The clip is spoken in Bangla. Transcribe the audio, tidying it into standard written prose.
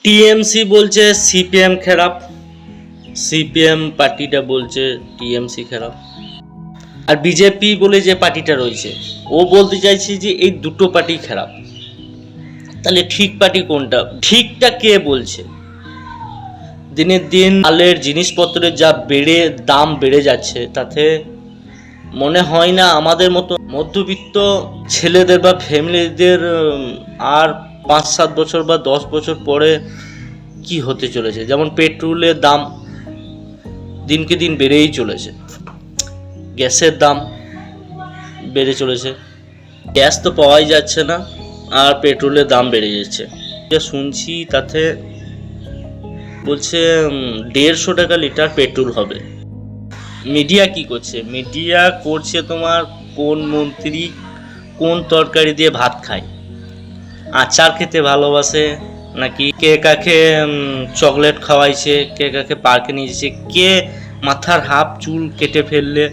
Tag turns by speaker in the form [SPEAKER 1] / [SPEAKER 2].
[SPEAKER 1] টিএমসি বলছে সিপিএম খারাপ, সিপিএম পার্টিটা বলছে টিএমসি খারাপ, আর বিজেপি বলে যে পার্টিটা রয়েছে ও বলতে চাইছে যে এই দুটো পার্টি খারাপ। তাহলে ঠিক পার্টি কোনটা? ঠিকটা কে বলছে? দিনের দিন চালের জিনিসপত্রের যা দাম বেড়ে যাচ্ছে, তাতে মনে হয় না আমাদের মতো মধ্যবিত্ত ছেলেদের বা ফ্যামিলিদের আর 5-7 বছর বা 10 বছর পরে কি হতে চলেছে। যেমন পেট্রোলের দাম দিনকে দিন বেড়েই চলেছে, গ্যাসের দাম বেড়ে চলেছে, গ্যাস তো পাওয়াই যাচ্ছে না আর পেট্রোলের দাম বেড়ে যাচ্ছে। যা শুনছি তাতে বলছে 150 টাকা লিটার পেট্রোল হবে। মিডিয়া কি করছে? মিডিয়া করছে তোমার কোন মন্ত্রী কোন তরকারি দিয়ে ভাত খায়, আচার খেতে ভালোবাসে, নাকি কে কাকে চকলেট খাওয়াইছে, কে কাকে পার্কে নিয়ে যাচ্ছে, কে মাথার হাফ চুল কেটে ফেললে